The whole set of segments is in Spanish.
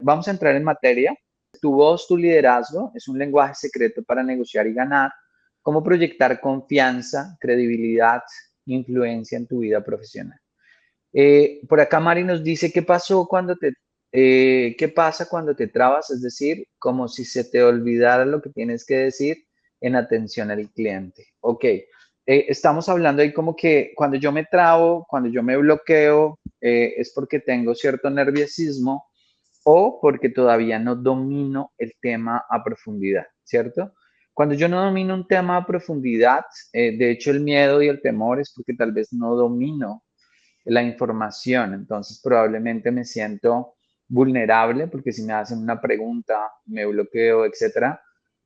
vamos a entrar en materia. Tu voz, tu liderazgo es un lenguaje secreto para negociar y ganar. ¿Cómo proyectar confianza, credibilidad, influencia en tu vida profesional? Por acá Mari nos dice, ¿qué pasa cuando te trabas? Es decir, como si se te olvidara lo que tienes que decir en atención al cliente. Ok, estamos hablando ahí como que cuando yo me trabo, cuando yo me bloqueo, es porque tengo cierto nerviosismo o porque todavía no domino el tema a profundidad, ¿cierto? Cuando yo no domino un tema a profundidad, de hecho el miedo y el temor es porque tal vez no domino la información, entonces probablemente me siento vulnerable porque si me hacen una pregunta, me bloqueo, etcétera,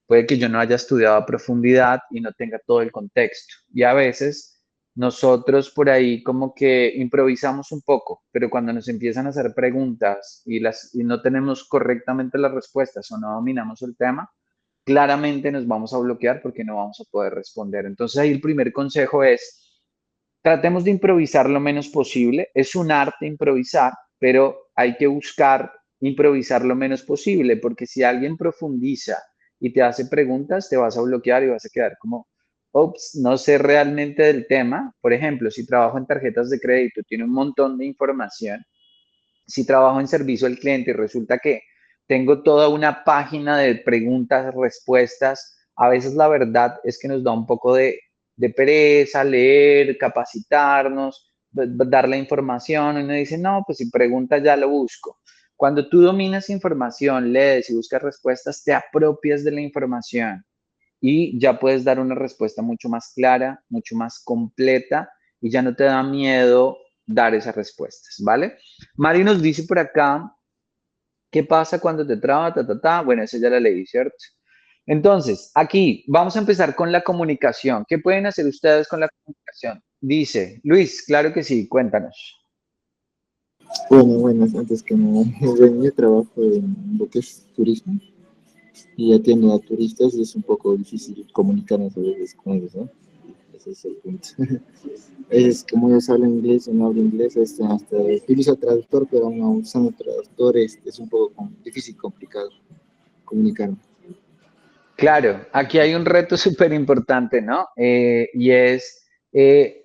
puede que yo no haya estudiado a profundidad y no tenga todo el contexto. Y a veces nosotros por ahí como que improvisamos un poco, pero cuando nos empiezan a hacer preguntas y no tenemos correctamente las respuestas o no dominamos el tema, claramente nos vamos a bloquear porque no vamos a poder responder. Entonces ahí el primer consejo es, tratemos de improvisar lo menos posible. Es un arte improvisar, pero hay que buscar improvisar lo menos posible, porque si alguien profundiza y te hace preguntas, te vas a bloquear y vas a quedar como, ops, no sé realmente del tema. Por ejemplo, si trabajo en tarjetas de crédito, tiene un montón de información. Si trabajo en servicio al cliente y resulta que tengo toda una página de preguntas, respuestas, a veces la verdad es que nos da un poco de pereza leer, capacitarnos, dar la información. Uno dice, no, pues si pregunta ya lo busco. Cuando tú dominas información, lees y buscas respuestas, te apropias de la información y ya puedes dar una respuesta mucho más clara, mucho más completa y ya no te da miedo dar esas respuestas, ¿vale? Mari nos dice por acá, ¿qué pasa cuando te traba? Ta, ta, ta. Bueno, esa ya la leí, ¿cierto? Entonces, aquí vamos a empezar con la comunicación. ¿Qué pueden hacer ustedes con la comunicación? Dice, Luis, claro que sí, cuéntanos. Bueno, buenas, antes que nada, bueno, yo trabajo en lo que es turismo y atiendo a turistas y es un poco difícil comunicarnos a veces con ellos, ¿no? Ese es el punto. Es como ellos hablan inglés, yo no hablo inglés, hasta utilizo traductor, pero no usando traductores es un poco difícil, complicado comunicarme. Claro, aquí hay un reto súper importante, ¿no? Y es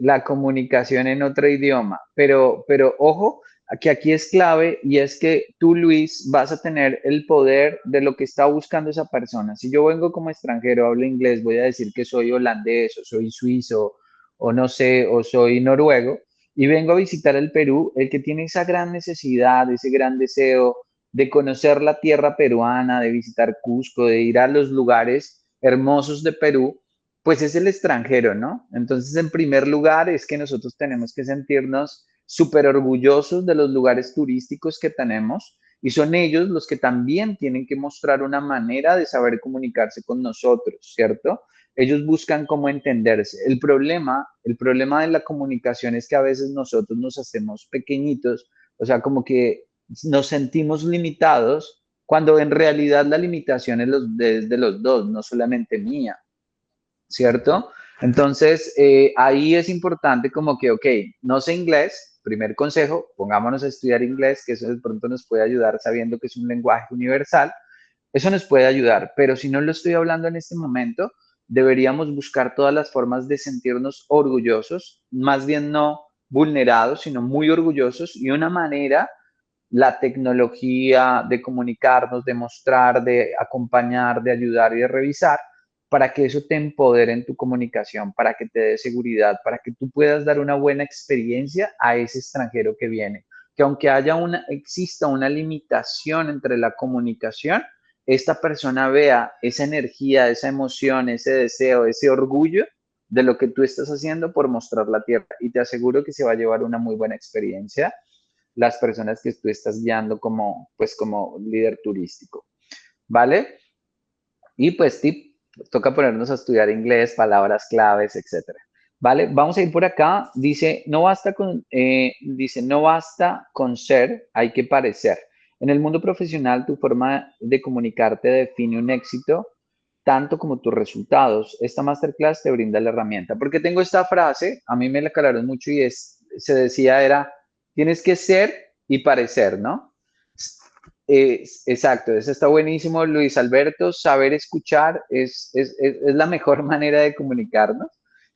la comunicación en otro idioma. Pero ojo, que aquí es clave y es que tú, Luis, vas a tener el poder de lo que está buscando esa persona. Si yo vengo como extranjero, hablo inglés, voy a decir que soy holandés o soy suizo o no sé, o soy noruego y vengo a visitar el Perú, el que tiene esa gran necesidad, ese gran deseo de conocer la tierra peruana, de visitar Cusco, de ir a los lugares hermosos de Perú, pues es el extranjero, ¿no? Entonces, en primer lugar, es que nosotros tenemos que sentirnos súper orgullosos de los lugares turísticos que tenemos y son ellos los que también tienen que mostrar una manera de saber comunicarse con nosotros, ¿cierto? Ellos buscan cómo entenderse. El problema de la comunicación es que a veces nosotros nos hacemos pequeñitos, o sea, como que nos sentimos limitados cuando en realidad la limitación es de los dos, no solamente mía, ¿cierto? Entonces, ahí es importante como que, ok, no sé inglés, primer consejo, pongámonos a estudiar inglés, que eso de pronto nos puede ayudar sabiendo que es un lenguaje universal, eso nos puede ayudar, pero si no lo estoy hablando en este momento, deberíamos buscar todas las formas de sentirnos orgullosos, más bien no vulnerados, sino muy orgullosos y una manera la tecnología de comunicarnos, de mostrar, de acompañar, de ayudar y de revisar, para que eso te empodere en tu comunicación, para que te dé seguridad, para que tú puedas dar una buena experiencia a ese extranjero que viene. Que aunque exista una limitación entre la comunicación, esta persona vea esa energía, esa emoción, ese deseo, ese orgullo de lo que tú estás haciendo por mostrar la tierra. Y te aseguro que se va a llevar una muy buena experiencia las personas que tú estás guiando como, pues, como líder turístico, ¿vale? Y pues tip, toca ponernos a estudiar inglés, palabras claves, etcétera. ¿Vale? Vamos a ir por acá. Dice, no basta con ser, hay que parecer. En el mundo profesional, tu forma de comunicarte define un éxito tanto como tus resultados. Esta masterclass te brinda la herramienta. Porque tengo esta frase, a mí me la aclararon mucho se decía, tienes que ser y parecer, ¿no? Exacto, eso está buenísimo, Luis Alberto. Saber escuchar es la mejor manera de comunicarnos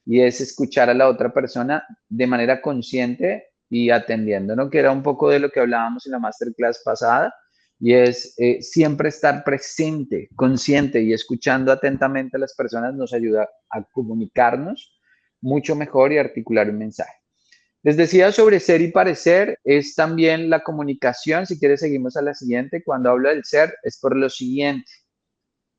y es escuchar a la otra persona de manera consciente y atendiendo, ¿no? Que era un poco de lo que hablábamos en la masterclass pasada y es siempre estar presente, consciente y escuchando atentamente a las personas nos ayuda a comunicarnos mucho mejor y articular un mensaje. Les decía sobre ser y parecer, es también la comunicación. Si quieres, seguimos a la siguiente. Cuando hablo del ser, es por lo siguiente.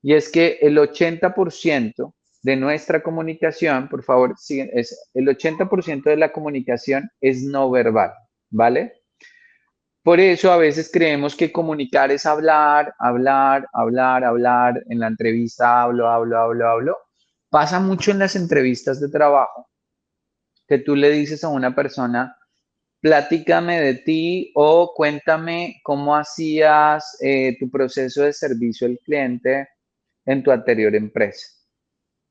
Y es que el 80% de nuestra comunicación, por favor, es el 80% de la comunicación es no verbal, ¿vale? Por eso a veces creemos que comunicar es hablar, hablar, hablar, hablar. En la entrevista hablo, hablo, hablo, hablo. Pasa mucho en las entrevistas de trabajo que tú le dices a una persona, platícame de ti o cuéntame cómo hacías tu proceso de servicio al cliente en tu anterior empresa.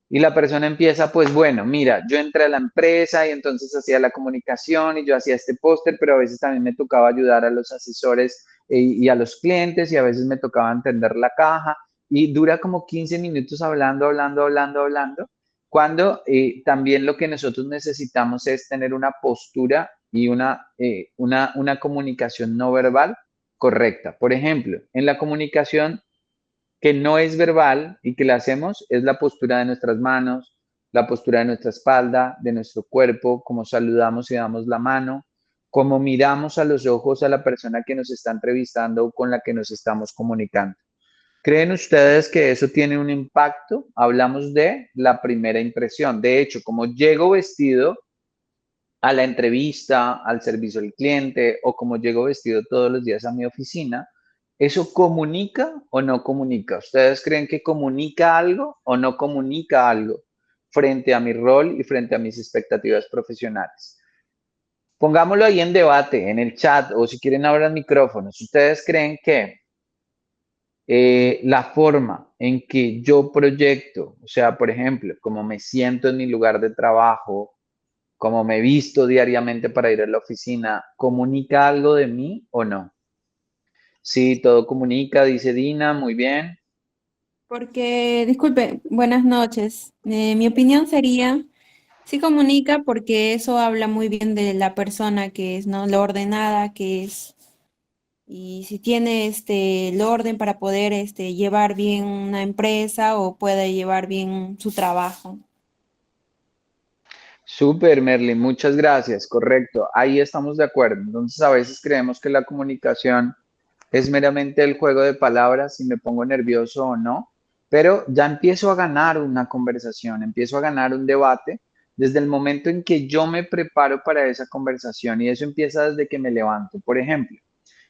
Y la persona empieza, pues bueno, mira, yo entré a la empresa y entonces hacía la comunicación y yo hacía este póster, pero a veces también me tocaba ayudar a los asesores y a los clientes y a veces me tocaba entender la caja y dura como 15 minutos hablando, hablando, hablando, hablando, cuando también lo que nosotros necesitamos es tener una postura y una comunicación no verbal correcta. Por ejemplo, en la comunicación que no es verbal y que la hacemos es la postura de nuestras manos, la postura de nuestra espalda, de nuestro cuerpo, cómo saludamos y damos la mano, cómo miramos a los ojos a la persona que nos está entrevistando o con la que nos estamos comunicando. ¿Creen ustedes que eso tiene un impacto? Hablamos de la primera impresión. De hecho, como llego vestido a la entrevista, al servicio al cliente o como llego vestido todos los días a mi oficina, ¿eso comunica o no comunica? ¿Ustedes creen que comunica algo o no comunica algo frente a mi rol y frente a mis expectativas profesionales? Pongámoslo ahí en debate, en el chat o si quieren abran micrófonos. ¿Ustedes creen que la forma en que yo proyecto, o sea, por ejemplo, cómo me siento en mi lugar de trabajo, cómo me visto diariamente para ir a la oficina, ¿comunica algo de mí o no? Sí, todo comunica, dice Dina, muy bien. Porque, disculpe, buenas noches. Mi opinión sería, sí comunica porque eso habla muy bien de la persona que es, ¿no? Lo ordenada que es. Y si tiene el orden para poder llevar bien una empresa o puede llevar bien su trabajo. Súper, Merlin, muchas gracias, correcto. Ahí estamos de acuerdo. Entonces, a veces creemos que la comunicación es meramente el juego de palabras, si me pongo nervioso o no, pero ya empiezo a ganar una conversación, empiezo a ganar un debate desde el momento en que yo me preparo para esa conversación y eso empieza desde que me levanto. Por ejemplo,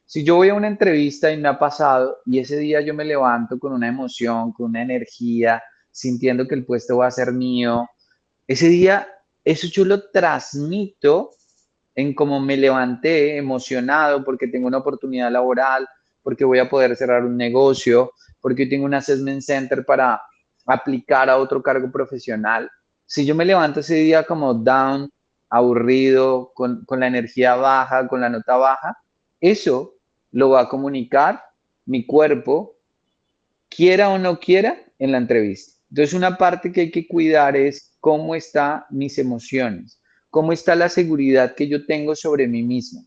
si yo voy a una entrevista y me ha pasado y ese día yo me levanto con una emoción, con una energía, sintiendo que el puesto va a ser mío, ese día eso yo lo transmito en cómo me levanté emocionado porque tengo una oportunidad laboral, porque voy a poder cerrar un negocio, porque tengo un assessment center para aplicar a otro cargo profesional. Si yo me levanto ese día como down, aburrido, con la energía baja, con la nota baja, eso lo va a comunicar mi cuerpo, quiera o no quiera, en la entrevista. Entonces, una parte que hay que cuidar es cómo están mis emociones, cómo está la seguridad que yo tengo sobre mí mismo.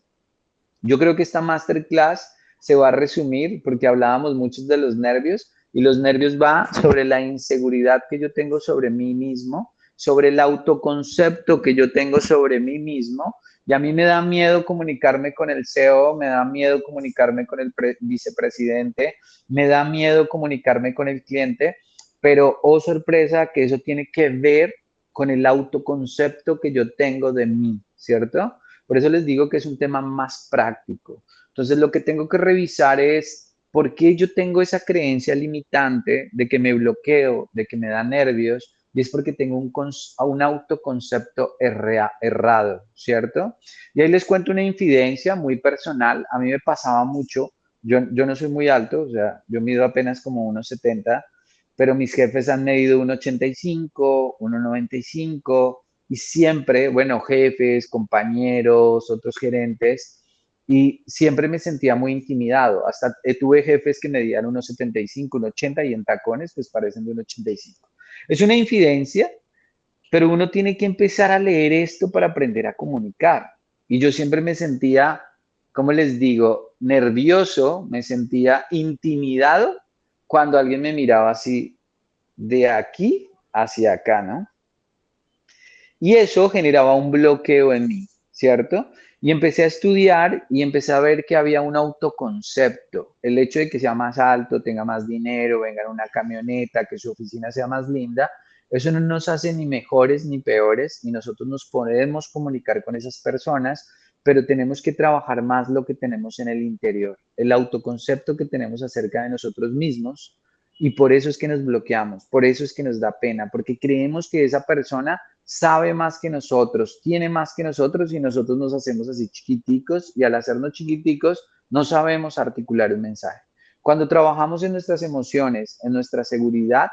Yo creo que esta masterclass se va a resumir porque hablábamos muchos de los nervios y los nervios va sobre la inseguridad que yo tengo sobre mí mismo, sobre el autoconcepto que yo tengo sobre mí mismo. Y a mí me da miedo comunicarme con el CEO, me da miedo comunicarme con el vicepresidente, me da miedo comunicarme con el cliente, pero oh sorpresa que eso tiene que ver con el autoconcepto que yo tengo de mí, ¿cierto? Por eso les digo que es un tema más práctico. Entonces, lo que tengo que revisar es por qué yo tengo esa creencia limitante de que me bloqueo, de que me da nervios, y es porque tengo un autoconcepto errado, ¿cierto? Y ahí les cuento una infidencia muy personal. A mí me pasaba mucho, yo no soy muy alto, o sea, yo mido apenas como 1,70, pero mis jefes han medido 1,85, 1,95 y siempre, bueno, jefes, compañeros, otros gerentes, y siempre me sentía muy intimidado. Hasta tuve jefes que medían 1,75, 1,80 y en tacones pues parecen de 1,85. Es una infidencia, pero uno tiene que empezar a leer esto para aprender a comunicar. Y yo siempre me sentía, ¿cómo les digo? Nervioso, me sentía intimidado cuando alguien me miraba así de aquí hacia acá, ¿no? Y eso generaba un bloqueo en mí, ¿cierto? Y empecé a estudiar y empecé a ver que había un autoconcepto. El hecho de que sea más alto, tenga más dinero, venga en una camioneta, que su oficina sea más linda, eso no nos hace ni mejores ni peores, y nosotros nos podemos comunicar con esas personas, pero tenemos que trabajar más lo que tenemos en el interior, el autoconcepto que tenemos acerca de nosotros mismos, y por eso es que nos bloqueamos, por eso es que nos da pena, porque creemos que esa persona sabe más que nosotros, tiene más que nosotros y nosotros nos hacemos así chiquiticos y al hacernos chiquiticos no sabemos articular un mensaje. Cuando trabajamos en nuestras emociones, en nuestra seguridad,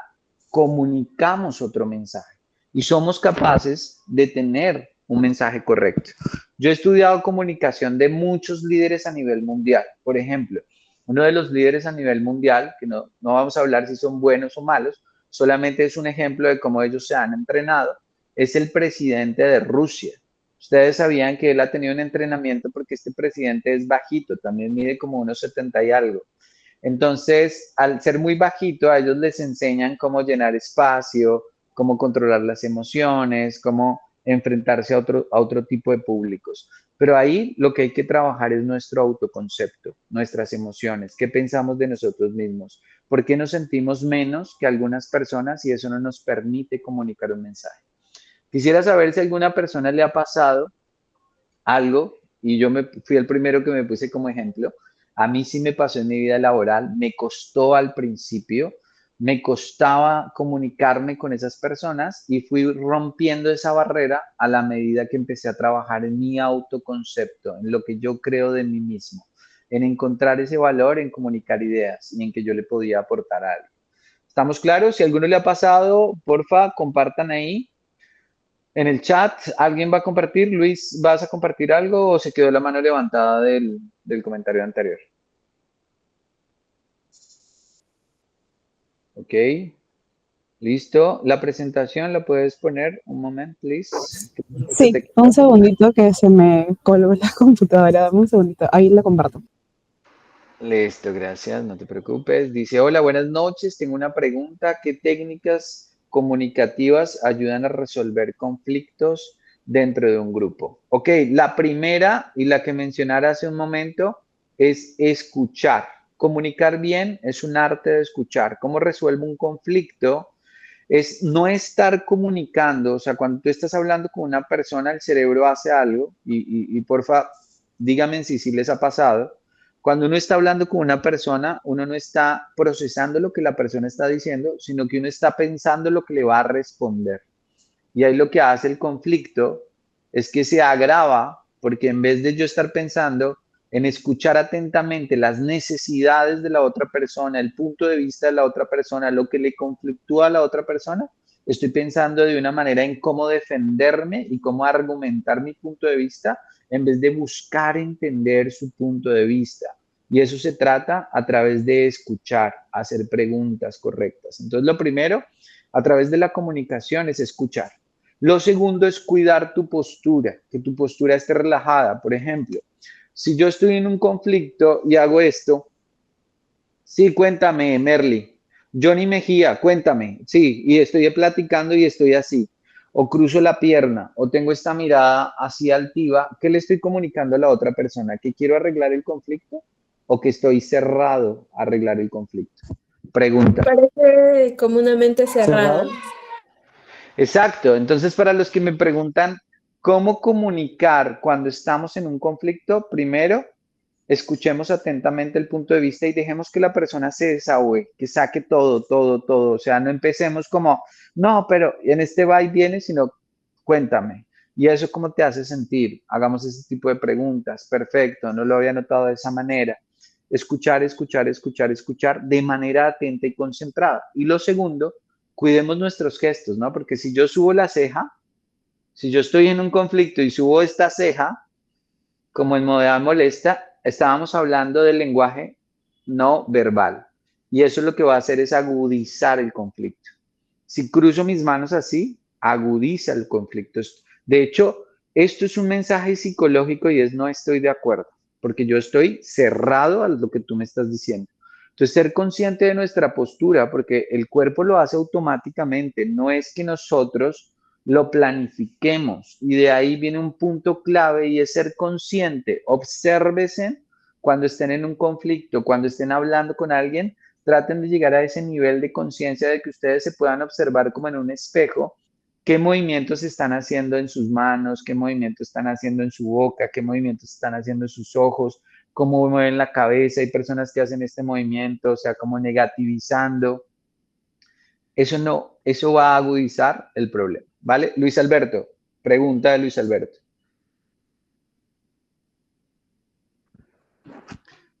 comunicamos otro mensaje y somos capaces de tener un mensaje correcto. Yo he estudiado comunicación de muchos líderes a nivel mundial. Por ejemplo, uno de los líderes a nivel mundial, que no vamos a hablar si son buenos o malos, solamente es un ejemplo de cómo ellos se han entrenado, es el presidente de Rusia. Ustedes sabían que él ha tenido un entrenamiento porque este presidente es bajito, también mide como unos 70 y algo. Entonces, al ser muy bajito, a ellos les enseñan cómo llenar espacio, cómo controlar las emociones, cómo enfrentarse a otro tipo de públicos. Pero ahí lo que hay que trabajar es nuestro autoconcepto, nuestras emociones, qué pensamos de nosotros mismos, por qué nos sentimos menos que algunas personas y eso no nos permite comunicar un mensaje. Quisiera saber si a alguna persona le ha pasado algo, y yo me fui el primero que me puse como ejemplo. A mí sí me pasó en mi vida laboral, me costó al principio, me costaba comunicarme con esas personas y fui rompiendo esa barrera a la medida que empecé a trabajar en mi autoconcepto, en lo que yo creo de mí mismo, en encontrar ese valor, en comunicar ideas y en que yo le podía aportar algo. ¿Estamos claros? Si a alguno le ha pasado, porfa, compartan ahí. En el chat, ¿alguien va a compartir? Luis, ¿vas a compartir algo o se quedó la mano levantada del comentario anterior? Ok, listo. La presentación la puedes poner un momento, please. Sí, un segundito que se me colgó la computadora. Dame un segundito, ahí la comparto. Listo, gracias, no te preocupes. Dice, hola, buenas noches, tengo una pregunta. ¿Qué técnicas comunicativas ayudan a resolver conflictos dentro de un grupo? Ok, la primera y la que mencionara hace un momento es escuchar. Comunicar bien es un arte de escuchar. ¿Cómo resuelvo un conflicto? Es no estar comunicando, o sea, cuando tú estás hablando con una persona, el cerebro hace algo, y porfa, díganme si sí les ha pasado. Cuando uno está hablando con una persona, uno no está procesando lo que la persona está diciendo, sino que uno está pensando lo que le va a responder. Y ahí lo que hace el conflicto es que se agrava, porque en vez de yo estar pensando en escuchar atentamente las necesidades de la otra persona, el punto de vista de la otra persona, lo que le conflictúa a la otra persona, estoy pensando de una manera en cómo defenderme y cómo argumentar mi punto de vista en vez de buscar entender su punto de vista. Y eso se trata a través de escuchar, hacer preguntas correctas. Entonces, lo primero, a través de la comunicación, es escuchar. Lo segundo es cuidar tu postura, que tu postura esté relajada. Por ejemplo, si yo estoy en un conflicto y hago esto, sí, cuéntame, Merly. Johnny Mejía, cuéntame. Sí, y estoy platicando y estoy así. O cruzo la pierna, o tengo esta mirada así altiva. ¿Qué le estoy comunicando a la otra persona? ¿Que quiero arreglar el conflicto o que estoy cerrado a arreglar el conflicto? Pregunta. Parece como una mente cerrada. ¿Cerrado? Exacto. Entonces, para los que me preguntan cómo comunicar cuando estamos en un conflicto, primero, escuchemos atentamente el punto de vista y dejemos que la persona se desahogue, que saque todo, todo, todo. O sea, no empecemos como, no, pero en este va y viene, sino cuéntame. ¿Y eso cómo te hace sentir? Hagamos ese tipo de preguntas. Perfecto, no lo había notado de esa manera. Escuchar, escuchar, escuchar, escuchar de manera atenta y concentrada. Y lo segundo, cuidemos nuestros gestos, ¿no? Porque si yo subo la ceja, si yo estoy en un conflicto y subo esta ceja, como en modalidad molesta, estábamos hablando del lenguaje no verbal. Y eso lo que va a hacer es agudizar el conflicto. Si cruzo mis manos así, agudiza el conflicto. De hecho, esto es un mensaje psicológico y es no estoy de acuerdo, porque yo estoy cerrado a lo que tú me estás diciendo. Entonces, ser consciente de nuestra postura, porque el cuerpo lo hace automáticamente, no es que nosotros lo planifiquemos. Y de ahí viene un punto clave y es ser consciente. Obsérvese cuando estén en un conflicto, cuando estén hablando con alguien, traten de llegar a ese nivel de conciencia de que ustedes se puedan observar como en un espejo qué movimientos están haciendo en sus manos, qué movimientos están haciendo en su boca, qué movimientos están haciendo en sus ojos, cómo mueven la cabeza. Hay personas que hacen este movimiento, o sea, como negativizando. Eso no, eso va a agudizar el problema, ¿vale? Luis Alberto, pregunta de Luis Alberto.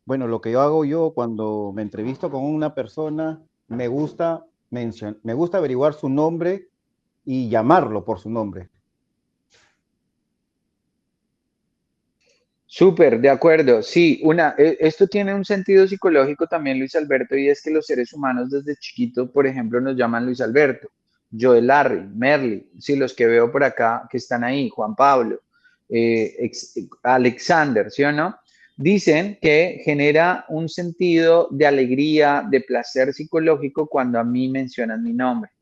Bueno, lo que yo hago cuando me entrevisto con una persona, me gusta averiguar su nombre y llamarlo por su nombre. Súper, de acuerdo. Sí, esto tiene un sentido psicológico también, Luis Alberto, y es que los seres humanos desde chiquito, por ejemplo, nos llaman Luis Alberto, Joel Larry, Merly, sí, los que veo por acá que están ahí, Juan Pablo, Alexander, ¿sí o no? Dicen que genera un sentido de alegría, de placer psicológico cuando a mí mencionan mi nombre.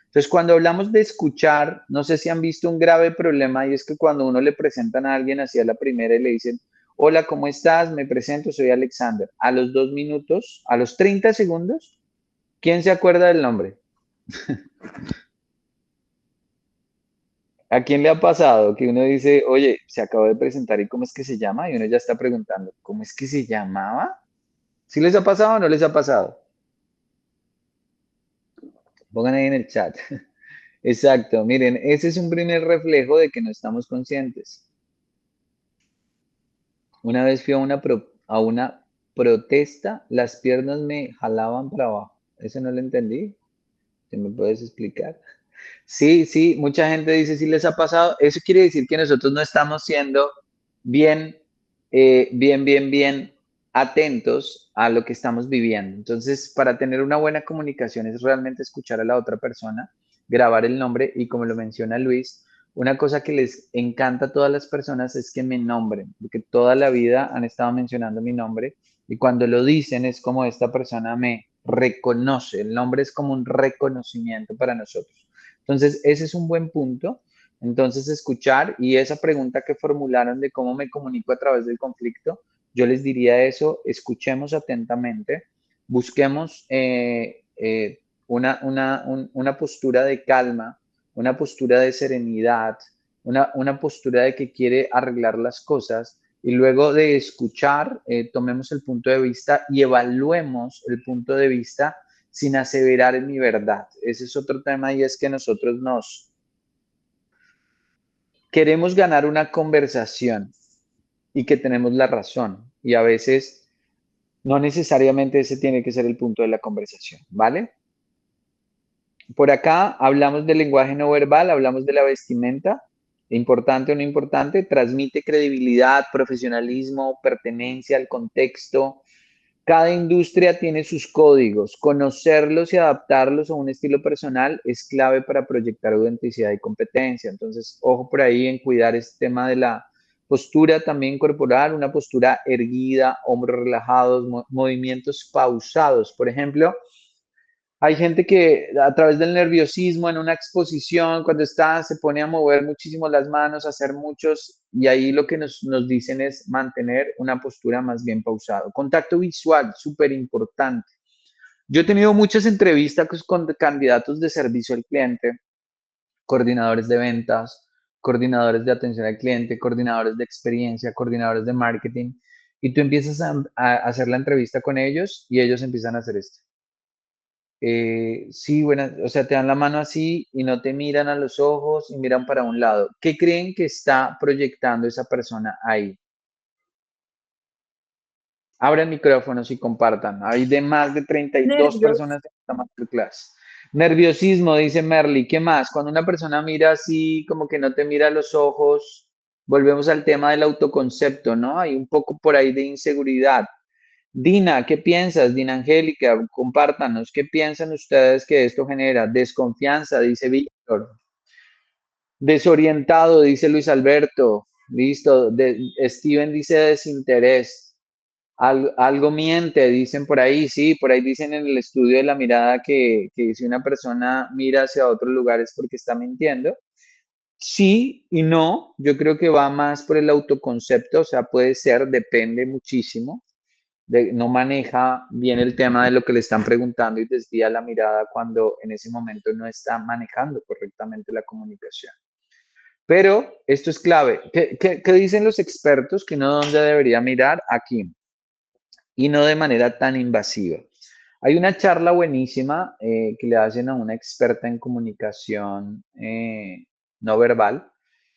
Entonces, cuando hablamos de escuchar, no sé si han visto un grave problema y es que cuando uno le presentan a alguien así a la primera y le dicen, hola, ¿cómo estás? Me presento, soy Alexander. A los 2 minutos, a los 30 segundos, ¿quién se acuerda del nombre? ¿A quién le ha pasado que uno dice, oye, se acabó de presentar y cómo es que se llama? Y uno ya está preguntando, ¿cómo es que se llamaba? ¿Sí les ha pasado o no les ha pasado? Pongan ahí en el chat. Exacto, miren, ese es un primer reflejo de que no estamos conscientes. Una vez fui a una protesta, las piernas me jalaban para abajo. Eso no lo entendí. ¿Te me puedes explicar? Sí, sí, mucha gente dice si les ha pasado. Eso quiere decir que nosotros no estamos siendo bien, bien atentos a lo que estamos viviendo. Entonces, para tener una buena comunicación es realmente escuchar a la otra persona, grabar el nombre y como lo menciona Luis, una cosa que les encanta a todas las personas es que me nombren, porque toda la vida han estado mencionando mi nombre y cuando lo dicen es como esta persona me reconoce. El nombre es como un reconocimiento para nosotros. Entonces, ese es un buen punto. Entonces, escuchar y esa pregunta que formularon de cómo me comunico a través del conflicto, yo les diría eso, escuchemos atentamente, busquemos una postura de calma, una postura de serenidad, una postura de que quiere arreglar las cosas y luego de escuchar, tomemos el punto de vista y evaluemos el punto de vista sin aseverar en mi verdad. Ese es otro tema y es que nosotros nos queremos ganar una conversación y que tenemos la razón y a veces no necesariamente ese tiene que ser el punto de la conversación, ¿vale? Por acá hablamos del lenguaje no verbal, hablamos de la vestimenta, importante o no importante, transmite credibilidad, profesionalismo, pertenencia al contexto. Cada industria tiene sus códigos. Conocerlos y adaptarlos a un estilo personal es clave para proyectar autenticidad y competencia. Entonces, ojo por ahí en cuidar este tema de la postura también corporal, una postura erguida, hombros relajados, movimientos pausados. Por ejemplo, hay gente que a través del nerviosismo en una exposición, cuando está, se pone a mover muchísimo las manos, a hacer muchos, y ahí lo que nos dicen es mantener una postura más bien pausada. Contacto visual, súper importante. Yo he tenido muchas entrevistas con candidatos de servicio al cliente, coordinadores de ventas, coordinadores de atención al cliente, coordinadores de experiencia, coordinadores de marketing, y tú empiezas a hacer la entrevista con ellos y ellos empiezan a hacer esto. Sí, bueno, o sea, te dan la mano así y no te miran a los ojos y miran para un lado. ¿Qué creen que está proyectando esa persona ahí? Abran micrófonos y compartan. Hay de más de 32 Nervios. personas en esta masterclass. Nerviosismo, dice Merly. ¿Qué más? Cuando una persona mira así, como que no te mira a los ojos, volvemos al tema del autoconcepto, ¿no? Hay un poco por ahí de inseguridad. Dina, ¿qué piensas? Dina Angélica, compártanos, ¿qué piensan ustedes que esto genera? Desconfianza, dice Víctor. Desorientado, dice Luis Alberto. Listo. Steven dice desinterés. Algo miente, dicen por ahí. Sí, por ahí dicen en el estudio de la mirada que si una persona mira hacia otro lugar es porque está mintiendo. Sí y no. Yo creo que va más por el autoconcepto. O sea, puede ser, depende muchísimo. No maneja bien el tema de lo que le están preguntando y desvía la mirada cuando en ese momento no está manejando correctamente la comunicación. Pero esto es clave. ¿Qué dicen los expertos? Que no dónde debería mirar aquí y no de manera tan invasiva. Hay una charla buenísima que le hacen a una experta en comunicación no verbal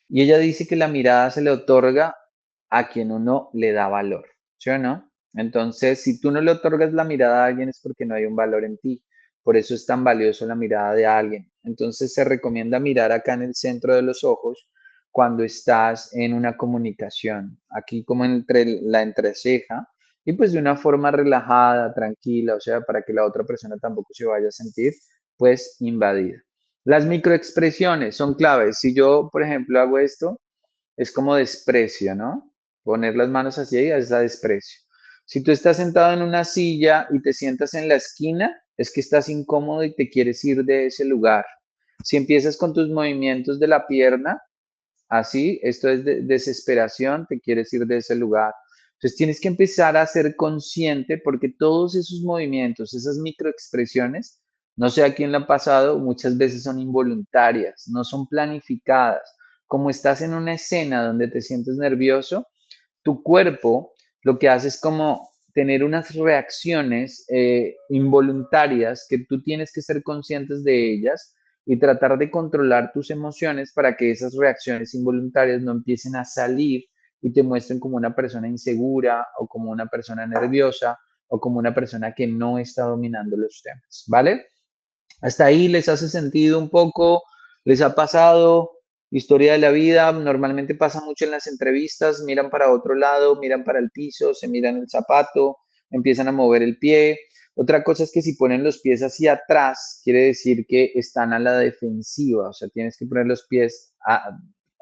y ella dice que la mirada se le otorga a quien uno le da valor, ¿sí o no? Entonces, si tú no le otorgas la mirada a alguien es porque no hay un valor en ti. Por eso es tan valioso la mirada de alguien. Entonces, se recomienda mirar acá en el centro de los ojos cuando estás en una comunicación, aquí como entre la entreceja, y pues de una forma relajada, tranquila, o sea, para que la otra persona tampoco se vaya a sentir pues invadida. Las microexpresiones son claves. Si yo, por ejemplo, hago esto, es como desprecio, ¿no? Poner las manos hacia ahí es a desprecio. Si tú estás sentado en una silla y te sientas en la esquina, es que estás incómodo y te quieres ir de ese lugar. Si empiezas con tus movimientos de la pierna, así, esto es de desesperación, te quieres ir de ese lugar. Entonces tienes que empezar a ser consciente porque todos esos movimientos, esas microexpresiones, no sé a quién le ha pasado, muchas veces son involuntarias, no son planificadas. Como estás en una escena donde te sientes nervioso, tu cuerpo lo que hace es como tener unas reacciones involuntarias que tú tienes que ser conscientes de ellas y tratar de controlar tus emociones para que esas reacciones involuntarias no empiecen a salir y te muestren como una persona insegura o como una persona nerviosa o como una persona que no está dominando los temas, ¿vale? Hasta ahí les hace sentido un poco, les ha pasado historia de la vida, normalmente pasa mucho en las entrevistas, miran para otro lado, miran para el piso, se miran el zapato, empiezan a mover el pie. Otra cosa es que si ponen los pies hacia atrás, quiere decir que están a la defensiva, o sea, tienes que poner los pies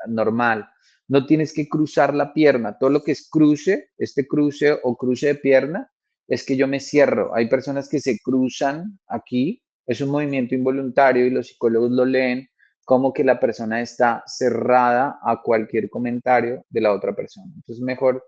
normal. No tienes que cruzar la pierna, todo lo que es cruce, este cruce o cruce de pierna, es que yo me cierro. Hay personas que se cruzan aquí, es un movimiento involuntario y los psicólogos lo leen como que la persona está cerrada a cualquier comentario de la otra persona. Entonces, mejor,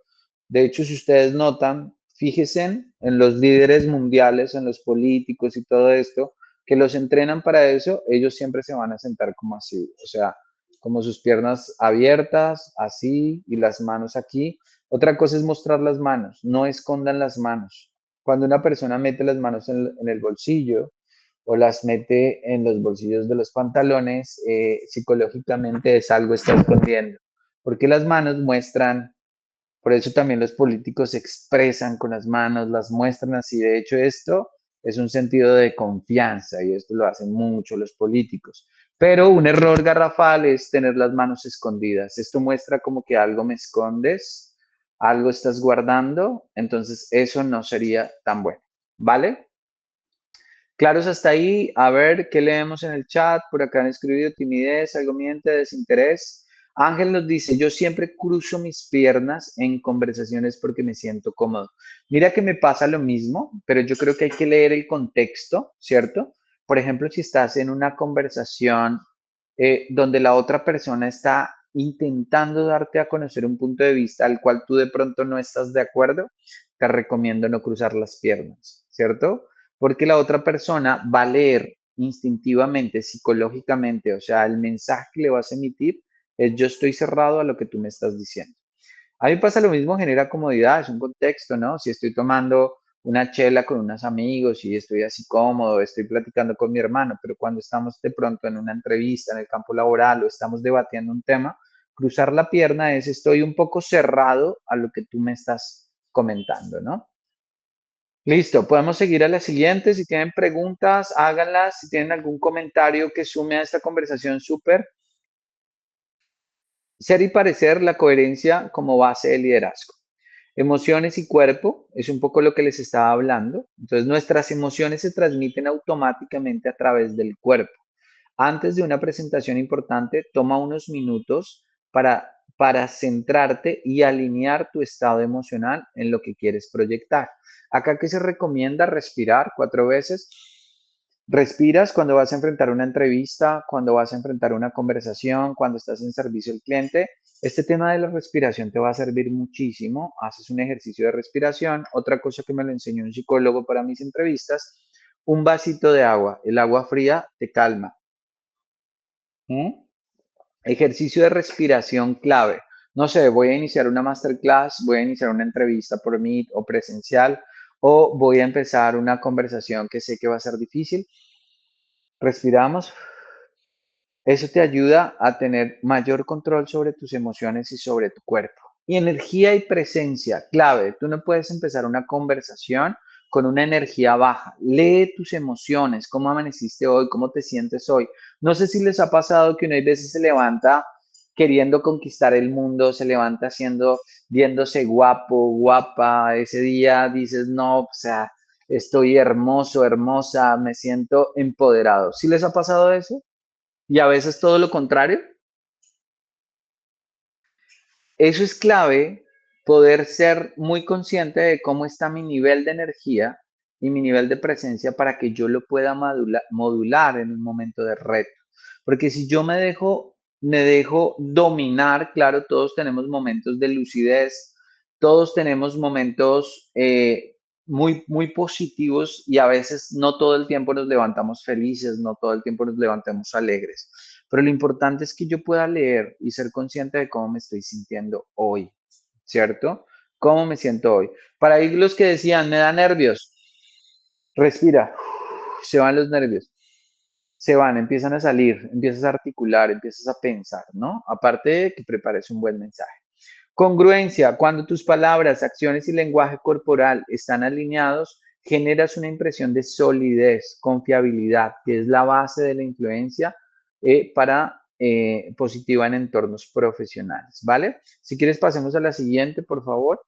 de hecho, si ustedes notan, fíjense en los líderes mundiales, en los políticos y todo esto, que los entrenan para eso, ellos siempre se van a sentar como así, o sea, como sus piernas abiertas, así, y las manos aquí. Otra cosa es mostrar las manos, no escondan las manos. Cuando una persona mete las manos en el bolsillo, o las mete en los bolsillos de los pantalones, psicológicamente es algo está escondiendo. Porque las manos muestran, por eso también los políticos se expresan con las manos, las muestran así. De hecho, esto es un sentido de confianza y esto lo hacen mucho los políticos. Pero un error garrafal es tener las manos escondidas. Esto muestra como que algo me escondes, algo estás guardando, entonces eso no sería tan bueno. ¿Vale? Claros hasta ahí. A ver, ¿qué leemos en el chat? Por acá han escrito timidez, algo miente, desinterés. Ángel nos dice, yo siempre cruzo mis piernas en conversaciones porque me siento cómodo. Mira que me pasa lo mismo, pero yo creo que hay que leer el contexto, ¿cierto? Por ejemplo, si estás en una conversación donde la otra persona está intentando darte a conocer un punto de vista al cual tú de pronto no estás de acuerdo, te recomiendo no cruzar las piernas, ¿cierto? Porque la otra persona va a leer instintivamente, psicológicamente, o sea, el mensaje que le vas a emitir es yo estoy cerrado a lo que tú me estás diciendo. A mí pasa lo mismo, genera comodidad, es un contexto, ¿no? Si estoy tomando una chela con unos amigos y estoy así cómodo, estoy platicando con mi hermano, pero cuando estamos de pronto en una entrevista en el campo laboral o estamos debatiendo un tema, cruzar la pierna es estoy un poco cerrado a lo que tú me estás comentando, ¿no? Listo, podemos seguir a la siguiente. Si tienen preguntas, háganlas. Si tienen algún comentario que sume a esta conversación, súper. Ser y parecer, la coherencia como base del liderazgo. Emociones y cuerpo es un poco lo que les estaba hablando. Entonces, nuestras emociones se transmiten automáticamente a través del cuerpo. Antes de una presentación importante, toma unos minutos para centrarte y alinear tu estado emocional en lo que quieres proyectar. Acá que se recomienda respirar 4 veces. Respiras cuando vas a enfrentar una entrevista, cuando vas a enfrentar una conversación, cuando estás en servicio al cliente. Este tema de la respiración te va a servir muchísimo. Haces un ejercicio de respiración. Otra cosa que me lo enseñó un psicólogo para mis entrevistas, un vasito de agua. El agua fría te calma. Ejercicio de respiración clave. No sé, voy a iniciar una masterclass, voy a iniciar una entrevista por Meet o presencial, o voy a empezar una conversación que sé que va a ser difícil. Respiramos. Eso te ayuda a tener mayor control sobre tus emociones y sobre tu cuerpo. Y energía y presencia, clave. Tú no puedes empezar una conversación con una energía baja. Lee tus emociones, cómo amaneciste hoy, cómo te sientes hoy. No sé si les ha pasado que uno a veces se levanta queriendo conquistar el mundo, se levanta viéndose guapo, guapa. Ese día dices, no, o sea, estoy hermoso, hermosa, me siento empoderado. ¿Sí les ha pasado eso? Y a veces todo lo contrario. Eso es clave, poder ser muy consciente de cómo está mi nivel de energía y mi nivel de presencia para que yo lo pueda modular en un momento de reto. Porque si yo me dejo dominar, claro, todos tenemos momentos de lucidez, todos tenemos momentos muy positivos y a veces no todo el tiempo nos levantamos felices, no todo el tiempo nos levantamos alegres. Pero lo importante es que yo pueda leer y ser consciente de cómo me estoy sintiendo hoy, ¿cierto? ¿Cómo me siento hoy? Para ir los que decían, me da nervios, respira, se van los nervios, se van, empiezan a salir, empiezas a articular, empiezas a pensar, ¿no? Aparte de que prepares un buen mensaje. Congruencia, cuando tus palabras, acciones y lenguaje corporal están alineados, generas una impresión de solidez, confiabilidad, que es la base de la influencia positiva en entornos profesionales, ¿vale? Si quieres pasemos a la siguiente, por favor.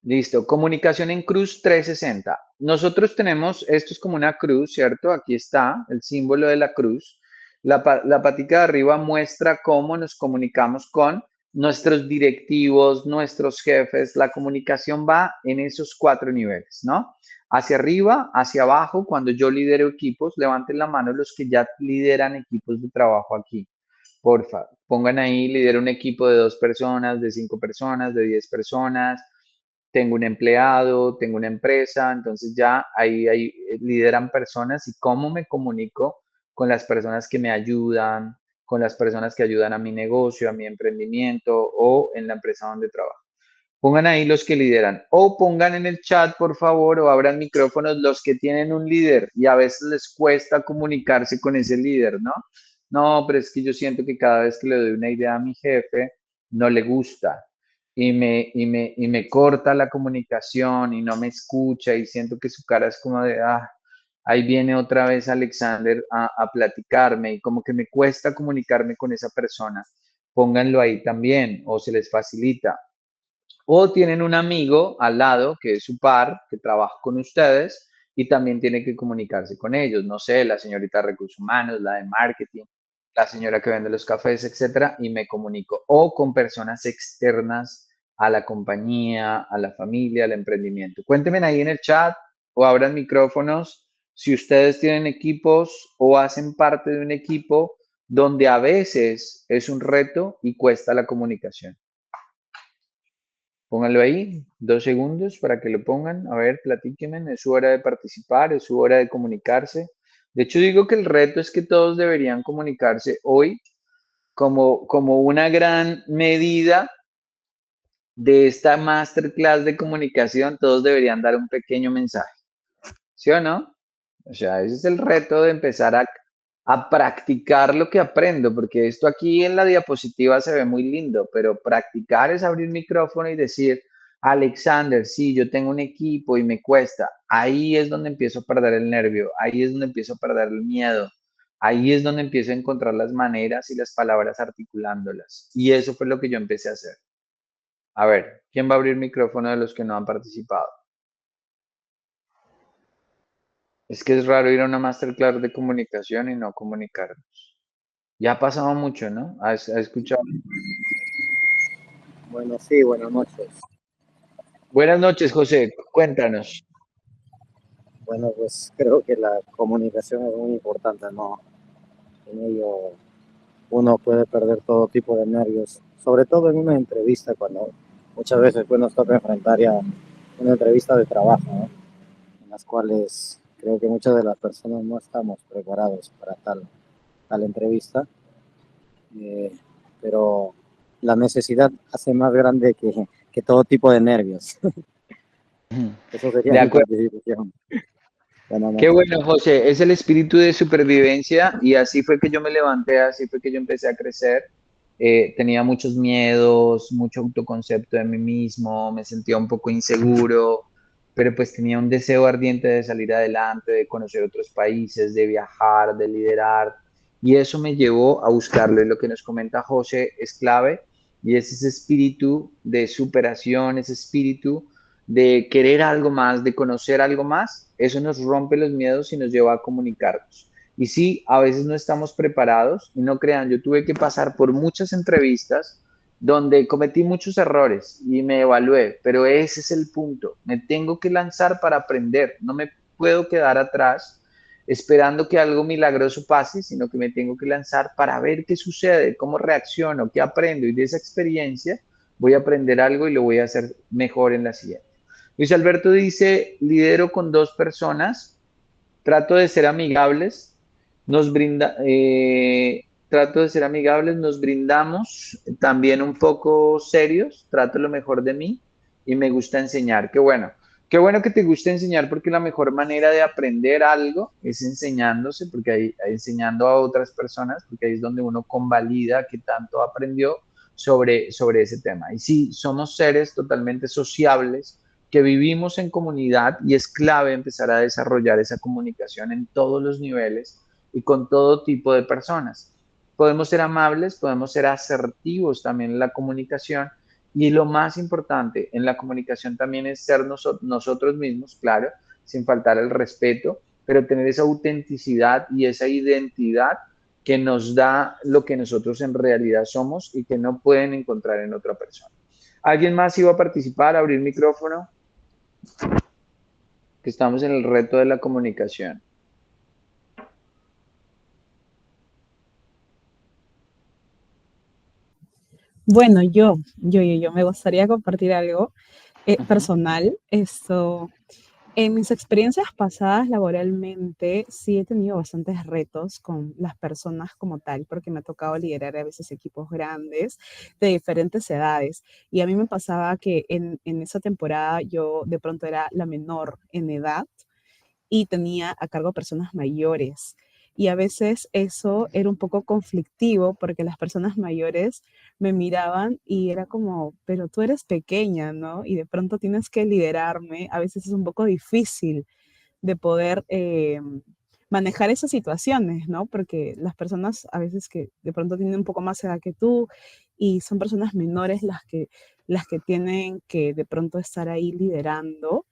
Listo, comunicación en cruz 360. Nosotros tenemos, esto es como una cruz, ¿cierto? Aquí está el símbolo de la cruz. La patica de arriba muestra cómo nos comunicamos con nuestros directivos, nuestros jefes. La comunicación va en esos 4 niveles, ¿no? Hacia arriba, hacia abajo, cuando yo lidero equipos, levanten la mano los que ya lideran equipos de trabajo aquí. Porfa, pongan ahí, lidero un equipo de 2 personas, de 5 personas, de 10 personas, tengo un empleado, tengo una empresa, entonces ya ahí lideran personas y cómo me comunico con las personas que me ayudan, con las personas que ayudan a mi negocio, a mi emprendimiento o en la empresa donde trabajo. Pongan ahí los que lideran o pongan en el chat, por favor, o abran micrófonos los que tienen un líder y a veces les cuesta comunicarse con ese líder, ¿no? No, pero es que yo siento que cada vez que le doy una idea a mi jefe, no le gusta y me corta la comunicación y no me escucha y siento que su cara es como de, ahí viene otra vez Alexander a platicarme y como que me cuesta comunicarme con esa persona. Pónganlo ahí también o se les facilita. O tienen un amigo al lado que es su par, que trabaja con ustedes y también tiene que comunicarse con ellos. No sé, la señorita de recursos humanos, la de marketing, la señora que vende los cafés, etcétera, y me comunico. O con personas externas a la compañía, a la familia, al emprendimiento. Cuéntenme ahí en el chat o abran micrófonos si ustedes tienen equipos o hacen parte de un equipo donde a veces es un reto y cuesta la comunicación. Pónganlo ahí, 2 segundos para que lo pongan. A ver, platíquenme, es su hora de participar, es su hora de comunicarse. De hecho, digo que el reto es que todos deberían comunicarse hoy como una gran medida de esta masterclass de comunicación. Todos deberían dar un pequeño mensaje, ¿sí o no? O sea, ese es el reto de empezar a practicar lo que aprendo, porque esto aquí en la diapositiva se ve muy lindo, pero practicar es abrir micrófono y decir, Alexander, sí, yo tengo un equipo y me cuesta. Ahí es donde empiezo a perder el nervio, ahí es donde empiezo a perder el miedo, Ahí es donde empiezo a encontrar las maneras y las palabras articulándolas. Y eso fue lo que yo empecé a hacer. A ver, ¿quién va a abrir micrófono de los que no han participado? Es que es raro ir a una masterclass de comunicación y no comunicarnos. Ya ha pasado mucho, ¿no? ¿Has escuchado? Bueno, sí, buenas noches. Buenas noches, José. Cuéntanos. Bueno, pues creo que la comunicación es muy importante, ¿no? En ello uno puede perder todo tipo de nervios, sobre todo en una entrevista, cuando muchas veces pues, nos toca enfrentar ya una entrevista de trabajo, ¿no? En las cuales creo que muchas de las personas no estamos preparados para tal entrevista, eh, pero la necesidad hace más grande que todo tipo de nervios. Eso sería De mi acuerdo. participación. Buenas Qué noches. bueno, José. Es el espíritu de supervivencia y así fue que yo me levanté, así fue que yo empecé a crecer. Tenía muchos miedos, mucho autoconcepto de mí mismo, me sentía un poco inseguro, pero pues tenía un deseo ardiente de salir adelante, de conocer otros países, de viajar, de liderar. Y eso me llevó a buscarlo. Y lo que nos comenta José es clave y es ese espíritu de superación, ese espíritu de querer algo más, de conocer algo más, eso nos rompe los miedos y nos lleva a comunicarnos. Y sí, a veces no estamos preparados y no crean, yo tuve que pasar por muchas entrevistas donde cometí muchos errores y me evalué, pero ese es el punto, me tengo que lanzar para aprender, no me puedo quedar atrás esperando que algo milagroso pase, sino que me tengo que lanzar para ver qué sucede, cómo reacciono, qué aprendo y de esa experiencia voy a aprender algo y lo voy a hacer mejor en la siguiente. Luis Alberto dice, lidero con 2 personas, trato de ser amigables, trato de ser amigables, nos brindamos también un poco serios, trato lo mejor de mí y me gusta enseñar. Qué bueno que te guste enseñar porque la mejor manera de aprender algo es enseñándose, porque ahí enseñando a otras personas, porque ahí es donde uno convalida que tanto aprendió sobre ese tema. Y sí, somos seres totalmente sociables que vivimos en comunidad y es clave empezar a desarrollar esa comunicación en todos los niveles y con todo tipo de personas. Podemos ser amables, podemos ser asertivos también en la comunicación y lo más importante en la comunicación también es ser nosotros mismos, claro, sin faltar el respeto, pero tener esa autenticidad y esa identidad que nos da lo que nosotros en realidad somos y que no pueden encontrar en otra persona. ¿Alguien más iba a participar, abrir micrófono? Que estamos en el reto de la comunicación. Bueno, yo me gustaría compartir algo Ujú. personal. En mis experiencias pasadas laboralmente, sí he tenido bastantes retos con las personas como tal, porque me ha tocado liderar a veces equipos grandes de diferentes edades. Y a mí me pasaba que en esa temporada yo de pronto era la menor en edad y tenía a cargo personas mayores. Y a veces eso era un poco conflictivo porque las personas mayores me miraban y era como, pero tú eres pequeña, ¿no? Y de pronto tienes que liderarme. A veces es un poco difícil de poder manejar esas situaciones, ¿no? Porque las personas a veces que de pronto tienen un poco más edad que tú y son personas menores las que tienen que de pronto estar ahí liderando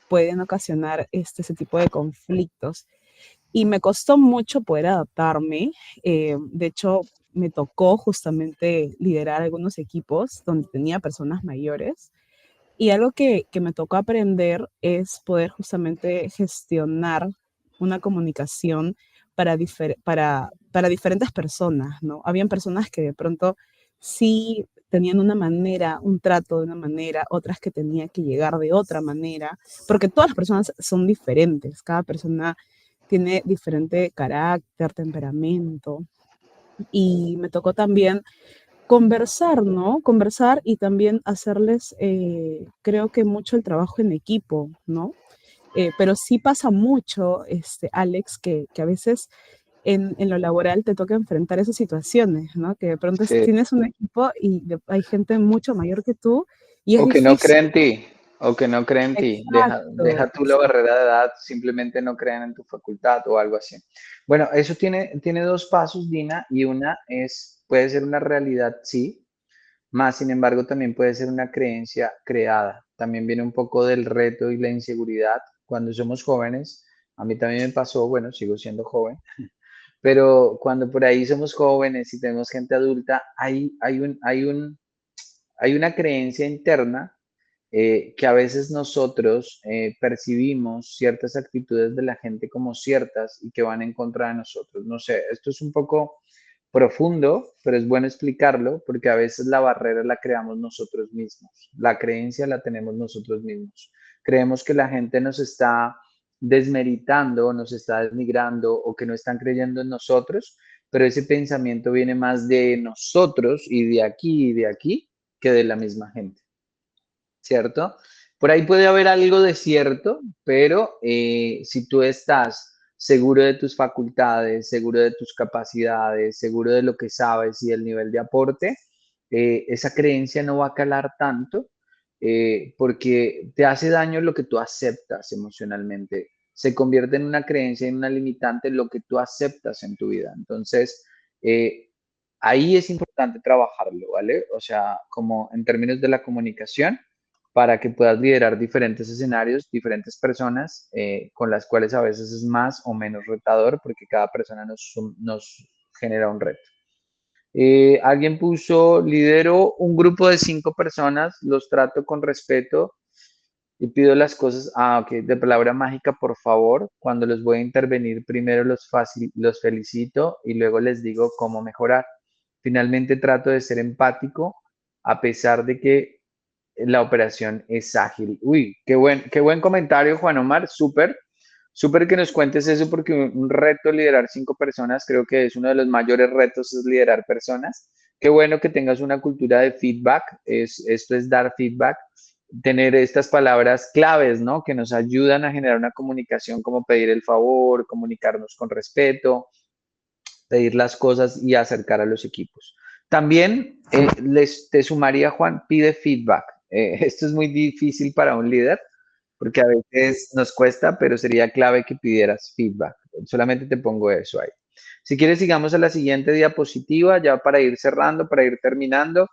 pueden ocasionar ese tipo de conflictos. Y me costó mucho poder adaptarme. De hecho, me tocó justamente liderar algunos equipos donde tenía personas mayores. Y algo que me tocó aprender es poder justamente gestionar una comunicación para diferentes personas, ¿no? Habían personas que de pronto sí tenían una manera, un trato de una manera, otras que tenían que llegar de otra manera, porque todas las personas son diferentes, cada persona tiene diferente carácter, temperamento, y me tocó también conversar, ¿no? Conversar y también hacerles, creo que mucho el trabajo en equipo, ¿no? Pero sí pasa mucho, Alex, que a veces en lo laboral te toca enfrentar esas situaciones, ¿no? Que de pronto Sí. tienes un equipo y hay gente mucho mayor que tú y es O que no cree difícil. en ti. O que no creen en ti, deja Exacto, tú la barrera de edad, simplemente no creen en tu facultad o algo así. Bueno, eso tiene dos pasos, Dina, y una es, puede ser una realidad, sí, más sin embargo también puede ser una creencia creada. También viene un poco del reto y la inseguridad. Cuando somos jóvenes, a mí también me pasó, bueno, sigo siendo joven, pero cuando por ahí somos jóvenes y tenemos gente adulta, hay una creencia interna que a veces nosotros percibimos ciertas actitudes de la gente como ciertas y que van en contra de nosotros. No sé, esto es un poco profundo, pero es bueno explicarlo porque a veces la barrera la creamos nosotros mismos, la creencia la tenemos nosotros mismos. Creemos que la gente nos está desmeritando, nos está desmigrando o que no están creyendo en nosotros, pero ese pensamiento viene más de nosotros y de aquí que de la misma gente. ¿Cierto? Por ahí puede haber algo de cierto, pero si tú estás seguro de tus facultades, seguro de tus capacidades, seguro de lo que sabes y el nivel de aporte, esa creencia no va a calar tanto porque te hace daño lo que tú aceptas emocionalmente. Se convierte en una creencia, en una limitante lo que tú aceptas en tu vida. Entonces, ahí es importante trabajarlo, ¿vale? O sea, como en términos de la comunicación para que puedas liderar diferentes escenarios, diferentes personas con las cuales a veces es más o menos retador porque cada persona nos genera un reto. Alguien puso, lidero un grupo de 5 personas, los trato con respeto y pido las cosas, ok, de palabra mágica, por favor, cuando los voy a intervenir, primero los felicito y luego les digo cómo mejorar. Finalmente trato de ser empático a pesar de que la operación es ágil. Uy, qué buen comentario, Juan Omar, súper, súper que nos cuentes eso porque un reto liderar 5 personas, creo que es uno de los mayores retos, es liderar personas. Qué bueno que tengas una cultura de feedback, esto es dar feedback, tener estas palabras claves, ¿no? Que nos ayudan a generar una comunicación como pedir el favor, comunicarnos con respeto, pedir las cosas y acercar a los equipos. También te sumaría, Juan, pide feedback. Esto es muy difícil para un líder porque a veces nos cuesta, pero sería clave que pidieras feedback. Solamente te pongo eso ahí. Si quieres, sigamos a la siguiente diapositiva, ya para ir cerrando, para ir terminando.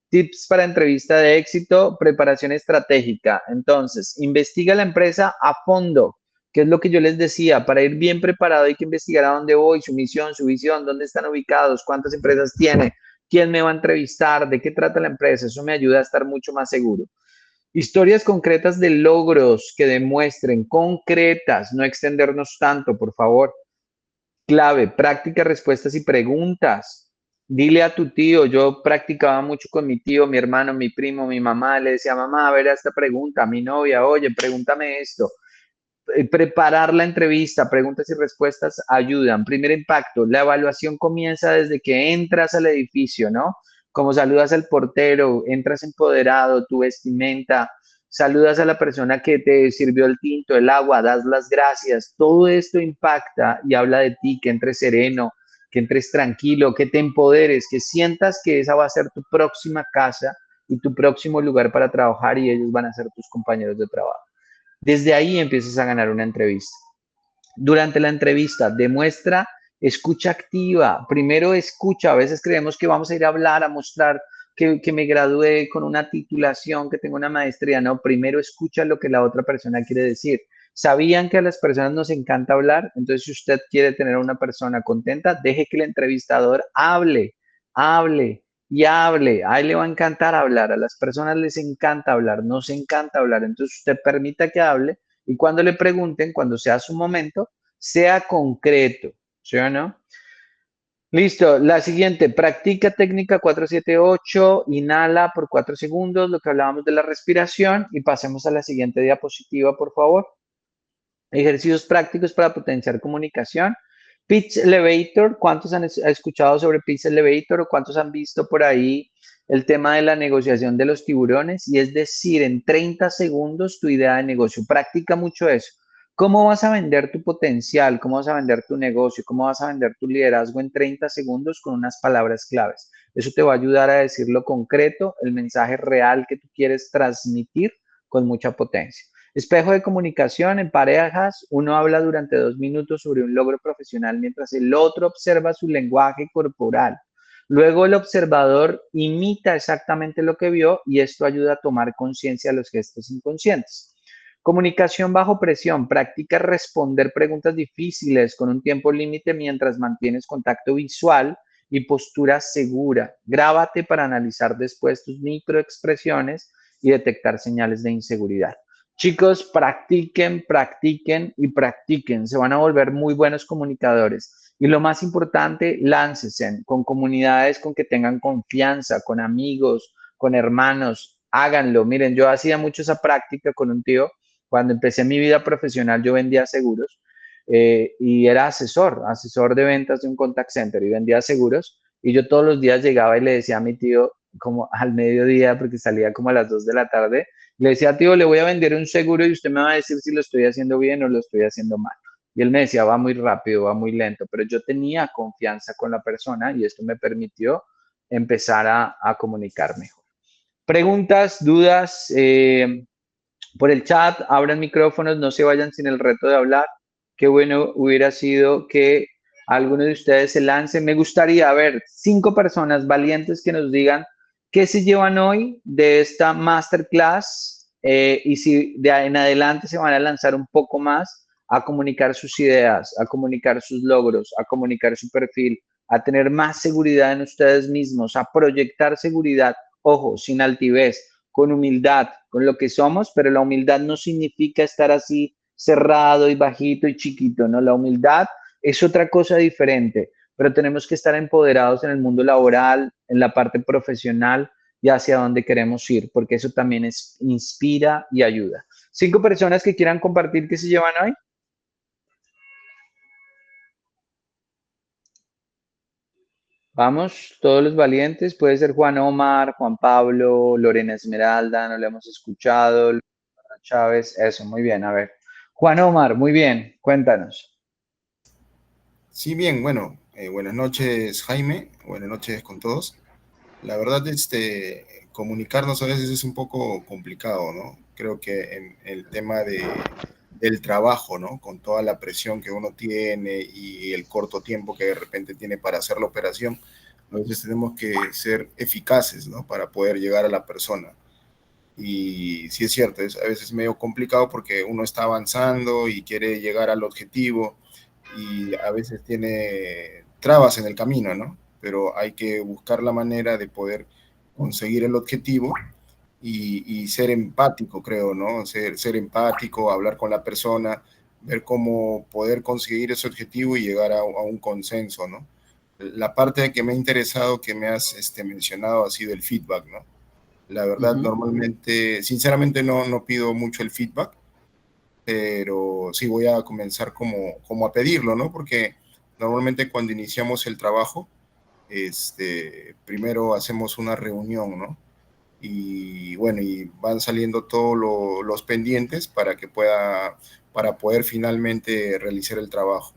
Tips para entrevista de éxito, preparación estratégica. Entonces, investiga la empresa a fondo, que es lo que yo les decía, para ir bien preparado hay que investigar a dónde voy, su misión, su visión, dónde están ubicados, cuántas empresas tiene, quién me va a entrevistar, de qué trata la empresa. Eso me ayuda a estar mucho más seguro. Historias concretas de logros que demuestren, concretas, no extendernos tanto, por favor. Clave, práctica, respuestas y preguntas. Dile a tu tío, yo practicaba mucho con mi tío, mi hermano, mi primo, mi mamá, le decía, mamá, a ver esta pregunta, a mi novia, oye, pregúntame esto. Preparar la entrevista, preguntas y respuestas ayudan. Primer impacto, la evaluación comienza desde que entras al edificio, ¿no? Como saludas al portero, entras empoderado, tu vestimenta, saludas a la persona que te sirvió el tinto, el agua, das las gracias. Todo esto impacta y habla de ti, que entres sereno, que entres tranquilo, que te empoderes, que sientas que esa va a ser tu próxima casa y tu próximo lugar para trabajar y ellos van a ser tus compañeros de trabajo. Desde ahí empiezas a ganar una entrevista. Durante la entrevista, demuestra escucha activa. Primero escucha. A veces creemos que vamos a ir a hablar, a mostrar que me gradué con una titulación, que tengo una maestría. No, primero escucha lo que la otra persona quiere decir. ¿Sabían que a las personas nos encanta hablar? Entonces, si usted quiere tener a una persona contenta, deje que el entrevistador hable, hable y hable. A él le va a encantar hablar, a las personas les encanta hablar, nos encanta hablar. Entonces, usted permita que hable y cuando le pregunten, cuando sea su momento, sea concreto, ¿sí o no? Listo, la siguiente, practica técnica 478, inhala por 4 segundos, lo que hablábamos de la respiración y pasemos a la siguiente diapositiva, por favor. Ejercicios prácticos para potenciar comunicación. Pitch Elevator, ¿cuántos han escuchado sobre Pitch Elevator o cuántos han visto por ahí el tema de la negociación de los tiburones? Y es decir, en 30 segundos tu idea de negocio. Practica mucho eso. ¿Cómo vas a vender tu potencial? ¿Cómo vas a vender tu negocio? ¿Cómo vas a vender tu liderazgo en 30 segundos con unas palabras claves? Eso te va a ayudar a decir lo concreto, el mensaje real que tú quieres transmitir con mucha potencia. Espejo de comunicación en parejas, uno habla durante 2 minutos sobre un logro profesional mientras el otro observa su lenguaje corporal. Luego el observador imita exactamente lo que vio y esto ayuda a tomar conciencia de los gestos inconscientes. Comunicación bajo presión. Practica responder preguntas difíciles con un tiempo límite mientras mantienes contacto visual y postura segura. Grábate para analizar después tus microexpresiones y detectar señales de inseguridad. Chicos, practiquen, practiquen y practiquen. Se van a volver muy buenos comunicadores. Y lo más importante, láncesen con comunidades con que tengan confianza, con amigos, con hermanos. Háganlo. Miren, yo hacía mucho esa práctica con un tío. Cuando empecé mi vida profesional, yo vendía seguros y era asesor de ventas de un contact center y vendía seguros. Y yo todos los días llegaba y le decía a mi tío, como al mediodía, porque salía como a las 2 de la tarde, le decía, tío, le voy a vender un seguro y usted me va a decir si lo estoy haciendo bien o lo estoy haciendo mal. Y él me decía, va muy rápido, va muy lento, pero yo tenía confianza con la persona y esto me permitió empezar a comunicar mejor. Preguntas, dudas, por el chat, abran micrófonos, no se vayan sin el reto de hablar. Qué bueno hubiera sido que alguno de ustedes se lance. Me gustaría ver 5 personas valientes que nos digan qué se llevan hoy de esta masterclass y si de ahí en adelante se van a lanzar un poco más a comunicar sus ideas, a comunicar sus logros, a comunicar su perfil, a tener más seguridad en ustedes mismos, a proyectar seguridad, ojo, sin altivez, con humildad, con lo que somos, pero la humildad no significa estar así cerrado y bajito y chiquito, ¿no? La humildad es otra cosa diferente, pero tenemos que estar empoderados en el mundo laboral, en la parte profesional y hacia dónde queremos ir, porque eso también inspira y ayuda. 5 personas que quieran compartir qué se llevan hoy. Vamos, todos los valientes, puede ser Juan Omar, Juan Pablo, Lorena Esmeralda, no le hemos escuchado, Lorena Chávez, eso, muy bien, a ver. Juan Omar, muy bien, cuéntanos. Sí, bien, bueno, buenas noches, Jaime, buenas noches con todos. La verdad, comunicarnos a veces es un poco complicado, ¿no? Creo que en el tema del trabajo, ¿no? Con toda la presión que uno tiene y el corto tiempo que de repente tiene para hacer la operación, a veces tenemos que ser eficaces, ¿no? Para poder llegar a la persona. Y sí es cierto, es a veces medio complicado porque uno está avanzando y quiere llegar al objetivo y a veces tiene trabas en el camino, ¿no? Pero hay que buscar la manera de poder conseguir el objetivo y ser empático, creo, ¿no? Ser empático, hablar con la persona, ver cómo poder conseguir ese objetivo y llegar a un consenso, ¿no? La parte que me ha interesado, que me has mencionado, ha sido el feedback, ¿no? La verdad, normalmente, sinceramente no pido mucho el feedback, pero sí voy a comenzar como a pedirlo, ¿no? Porque normalmente cuando iniciamos el trabajo, primero hacemos una reunión, ¿no? Y bueno, y van saliendo todos los pendientes para poder finalmente realizar el trabajo.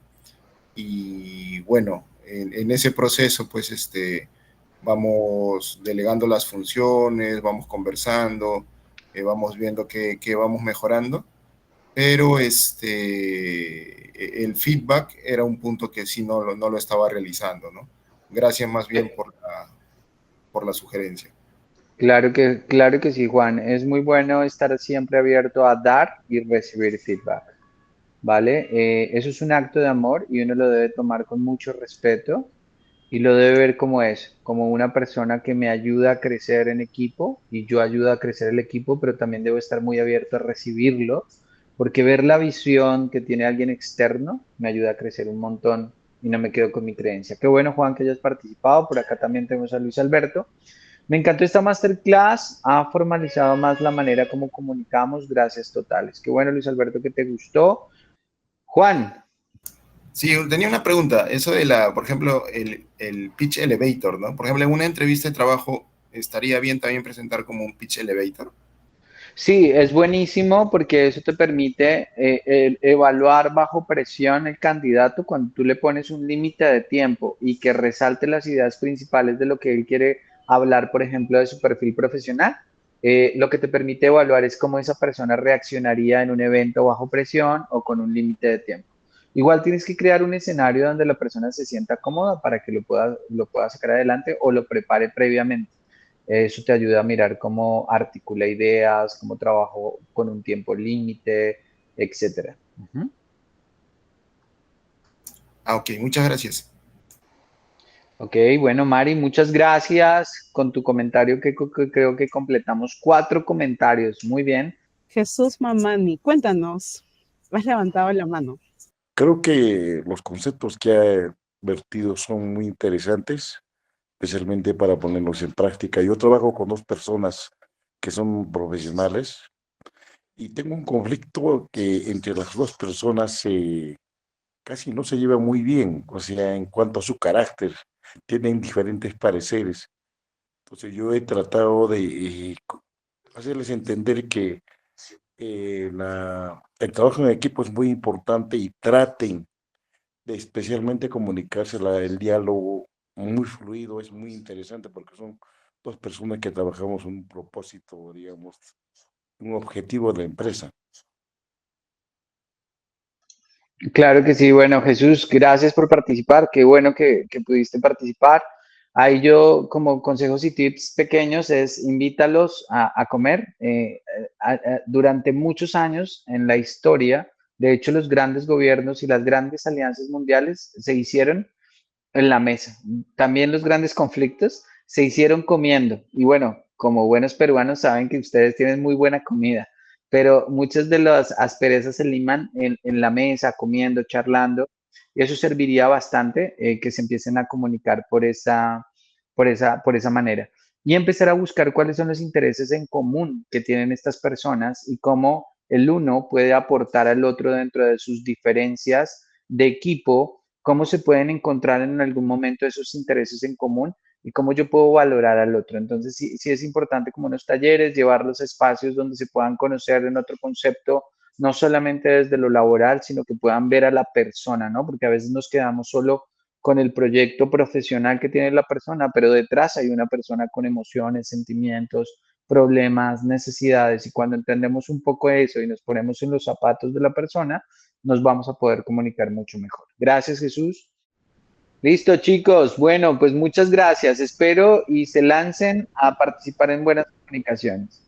Y bueno, en ese proceso, pues, vamos delegando las funciones, vamos conversando, vamos viendo qué vamos mejorando, pero el feedback era un punto que sí no lo estaba realizando, ¿no? Gracias más bien por la sugerencia. Claro que sí, Juan. Es muy bueno estar siempre abierto a dar y recibir feedback, ¿vale? Eso es un acto de amor y uno lo debe tomar con mucho respeto y lo debe ver como es, como una persona que me ayuda a crecer en equipo y yo ayudo a crecer el equipo, pero también debo estar muy abierto a recibirlo, porque ver la visión que tiene alguien externo me ayuda a crecer un montón y no me quedo con mi creencia. Qué bueno, Juan, que hayas participado. Por acá también tenemos a Luis Alberto. Me encantó esta masterclass, ha formalizado más la manera como comunicamos. Gracias totales. Qué bueno, Luis Alberto, que te gustó. Juan. Sí, tenía una pregunta, eso de por ejemplo, el pitch elevator, ¿no? Por ejemplo, en una entrevista de trabajo, ¿estaría bien también presentar como un pitch elevator? Sí, es buenísimo porque eso te permite evaluar bajo presión el candidato cuando tú le pones un límite de tiempo y que resalte las ideas principales de lo que él quiere hablar, por ejemplo, de su perfil profesional. lo que te permite evaluar es cómo esa persona reaccionaría en un evento bajo presión o con un límite de tiempo. Igual tienes que crear un escenario donde la persona se sienta cómoda para que lo pueda sacar adelante o lo prepare previamente. Eso te ayuda a mirar cómo articula ideas, cómo trabajo con un tiempo límite, etcétera. Ok, muchas gracias. Ok, bueno, Mari, muchas gracias con tu comentario que creo que completamos 4 comentarios. Muy bien. Jesús Mamani, cuéntanos. Has levantado la mano. Creo que los conceptos que ha vertido son muy interesantes, especialmente para ponerlos en práctica. Yo trabajo con 2 personas que son profesionales y tengo un conflicto que entre las 2 personas casi no se lleva muy bien, o sea, en cuanto a su carácter, tienen diferentes pareceres. Entonces yo he tratado de hacerles entender que el trabajo en equipo es muy importante y traten de especialmente comunicársela, el diálogo muy fluido, es muy interesante porque son 2 personas que trabajamos en un propósito, digamos, un objetivo de la empresa. Claro que sí. Bueno, Jesús, gracias por participar. Qué bueno que pudiste participar. Ahí yo, como consejos y tips pequeños, es invítalos a comer. Durante muchos años en la historia, de hecho, los grandes gobiernos y las grandes alianzas mundiales se hicieron en la mesa. También los grandes conflictos se hicieron comiendo. Y bueno, como buenos peruanos saben que ustedes tienen muy buena comida, pero muchas de las asperezas se liman en la mesa, comiendo, charlando, y eso serviría bastante que se empiecen a comunicar por esa manera. Y empezar a buscar cuáles son los intereses en común que tienen estas personas y cómo el uno puede aportar al otro dentro de sus diferencias de equipo, cómo se pueden encontrar en algún momento esos intereses en común y cómo yo puedo valorar al otro. Entonces, sí, sí es importante como unos talleres, llevarlos a espacios donde se puedan conocer en otro concepto, no solamente desde lo laboral, sino que puedan ver a la persona, ¿no? Porque a veces nos quedamos solo con el proyecto profesional que tiene la persona, pero detrás hay una persona con emociones, sentimientos, problemas, necesidades, y cuando entendemos un poco eso y nos ponemos en los zapatos de la persona, nos vamos a poder comunicar mucho mejor. Gracias, Jesús. Listo, chicos. Bueno, pues muchas gracias. Espero y se lancen a participar en buenas comunicaciones.